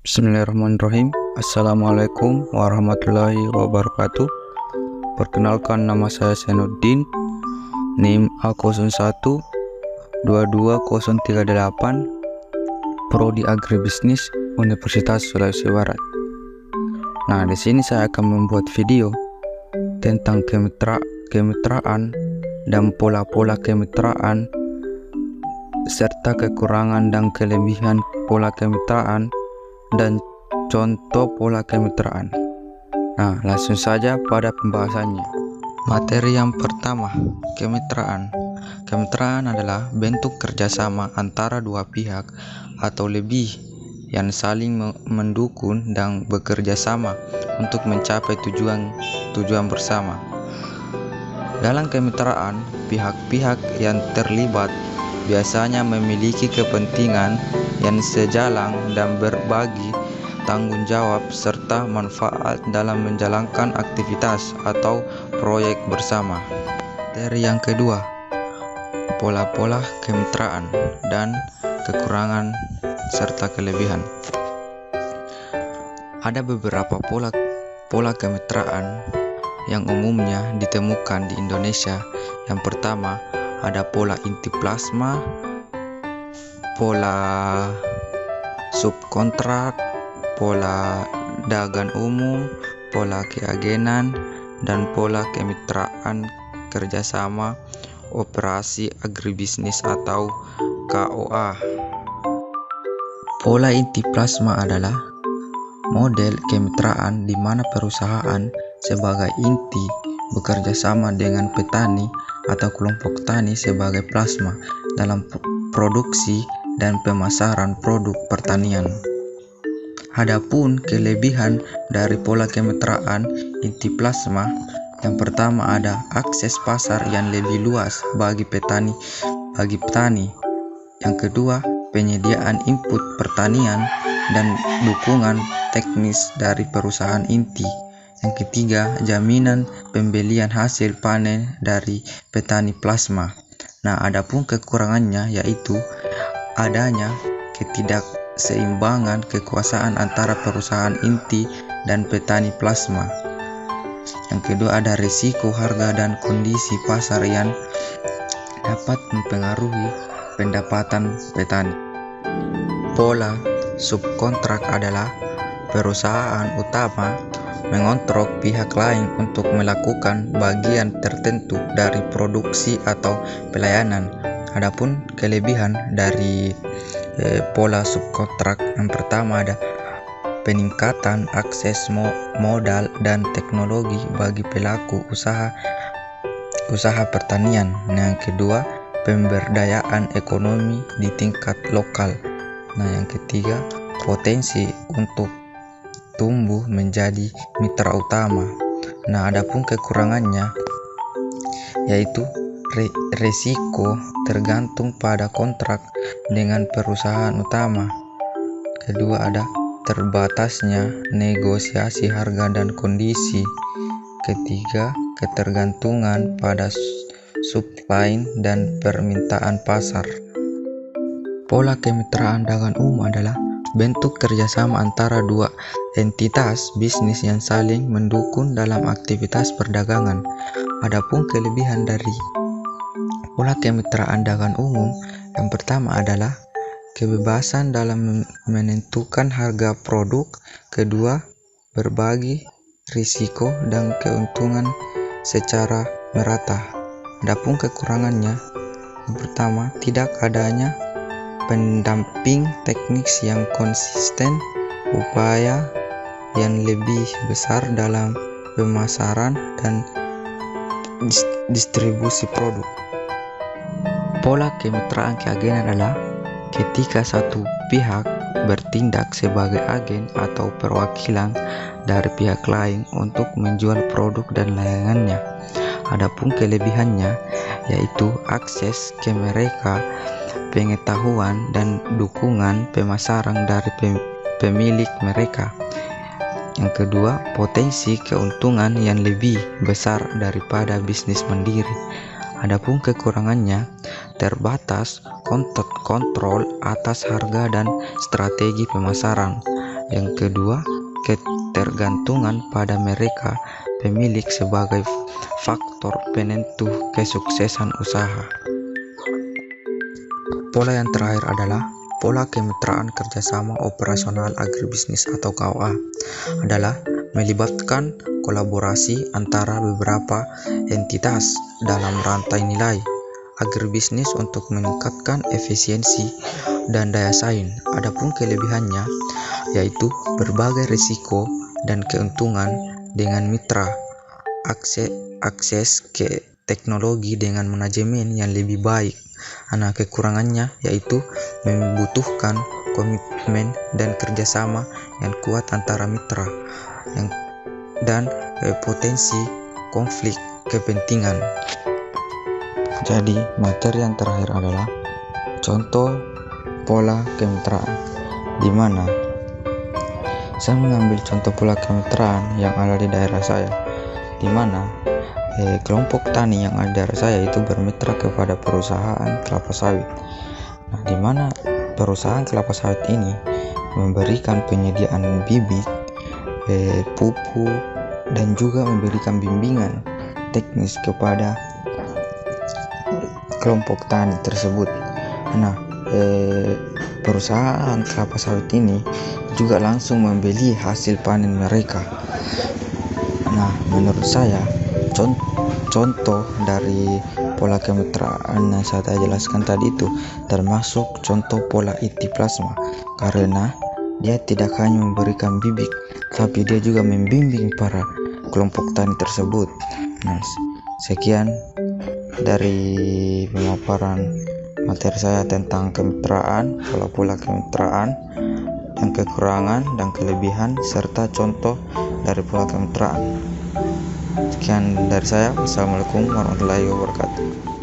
Bismillahirrahmanirrahim. Assalamualaikum warahmatullahi wabarakatuh. Perkenalkan, nama saya Senuddin, NIM A01 22038, Prodi Agribisnis Universitas Sulawesi Barat. Nah, di sini saya akan membuat video tentang kemitraan dan pola-pola kemitraan serta kekurangan dan kelebihan pola kemitraan dan contoh pola kemitraan. Nah, langsung saja pada pembahasannya. Materi yang pertama, kemitraan. Kemitraan adalah bentuk kerjasama antara dua pihak atau lebih yang saling mendukung dan bekerja sama untuk mencapai tujuan bersama. Dalam kemitraan, pihak-pihak yang terlibat biasanya memiliki kepentingan yang sejalan dan berbagi tanggung jawab serta manfaat dalam menjalankan aktivitas atau proyek bersama. Materi yang kedua, pola-pola kemitraan dan kekurangan serta kelebihan. Ada beberapa pola kemitraan yang umumnya ditemukan di Indonesia. Yang pertama, ada pola inti plasma, pola subkontrak, pola dagang umum, pola keagenan, dan pola kemitraan kerjasama operasi agribisnis atau KOA. Pola inti plasma adalah model kemitraan di mana perusahaan sebagai inti bekerja sama dengan petani atau kelompok tani sebagai plasma dalam produksi dan pemasaran produk pertanian. Adapun kelebihan dari pola kemitraan inti plasma, yang pertama ada akses pasar yang lebih luas bagi petani. Yang kedua, penyediaan input pertanian dan dukungan teknis dari perusahaan inti. Yang ketiga, jaminan pembelian hasil panen dari petani plasma. Nah, adapun kekurangannya yaitu adanya ketidakseimbangan kekuasaan antara perusahaan inti dan petani plasma. Yang kedua, ada risiko harga dan kondisi pasar yang dapat mempengaruhi pendapatan petani. Pola subkontrak adalah perusahaan utama mengontrak pihak lain untuk melakukan bagian tertentu dari produksi atau pelayanan. Adapun kelebihan dari pola subkontrak, yang pertama ada peningkatan akses modal dan teknologi bagi pelaku usaha pertanian. Yang kedua, pemberdayaan ekonomi di tingkat lokal. Nah, yang ketiga, potensi untuk tumbuh menjadi mitra utama. Nah, adapun kekurangannya yaitu resiko tergantung pada kontrak dengan perusahaan utama. Kedua, ada terbatasnya negosiasi harga dan kondisi. Ketiga, ketergantungan pada supply dan permintaan pasar. Pola kemitraan dagang umum adalah bentuk kerjasama antara dua entitas bisnis yang saling mendukung dalam aktivitas perdagangan. Adapun kelebihan dari pola kemitraan dagang umum, yang pertama adalah kebebasan dalam menentukan harga produk. Kedua, berbagi risiko dan keuntungan secara merata. Adapun kekurangannya, yang pertama, tidak adanya pendamping teknis yang konsisten, upaya yang lebih besar dalam pemasaran dan distribusi produk. Pola kemitraan keagenan adalah ketika satu pihak bertindak sebagai agen atau perwakilan dari pihak lain untuk menjual produk dan layanannya. Adapun kelebihannya yaitu akses ke mereka, pengetahuan dan dukungan pemasaran dari pemilik mereka. Yang kedua, potensi keuntungan yang lebih besar daripada bisnis mandiri. Adapun kekurangannya, terbatas kontrol atas harga dan strategi pemasaran. Yang kedua, ketergantungan pada mereka pemilik sebagai faktor penentu kesuksesan usaha. Pola yang terakhir adalah pola kemitraan kerjasama operasional agribisnis atau KOA, adalah melibatkan kolaborasi antara beberapa entitas dalam rantai nilai agribisnis untuk meningkatkan efisiensi dan daya saing. Adapun kelebihannya yaitu berbagai risiko dan keuntungan dengan mitra, akses ke teknologi dengan manajemen yang lebih baik. Nah, kekurangannya yaitu membutuhkan komitmen dan kerjasama yang kuat antara mitra dan potensi konflik kepentingan. Jadi, materi yang terakhir adalah contoh pola kemitraan, di mana saya mengambil contoh pola kemitraan yang ada di daerah saya, di mana kelompok tani yang ada di daerah saya itu bermitra kepada perusahaan kelapa sawit. Nah, di mana perusahaan kelapa sawit ini memberikan penyediaan bibit, pupuk, dan juga memberikan bimbingan teknis kepada kelompok tani tersebut. Nah, perusahaan kelapa sawit ini juga langsung membeli hasil panen mereka. Nah, menurut saya contoh dari pola kemitraan yang saya jelaskan tadi itu termasuk contoh pola IT plasma, karena dia tidak hanya memberikan bibit, tapi dia juga membimbing para kelompok tani tersebut. Nah, sekian dari pemaparan materi saya tentang kemitraan, pola-pola kemitraan, dan kekurangan dan kelebihan, serta contoh dari pola kemitraan. Sekian dari saya. Wassalamualaikum warahmatullahi wabarakatuh.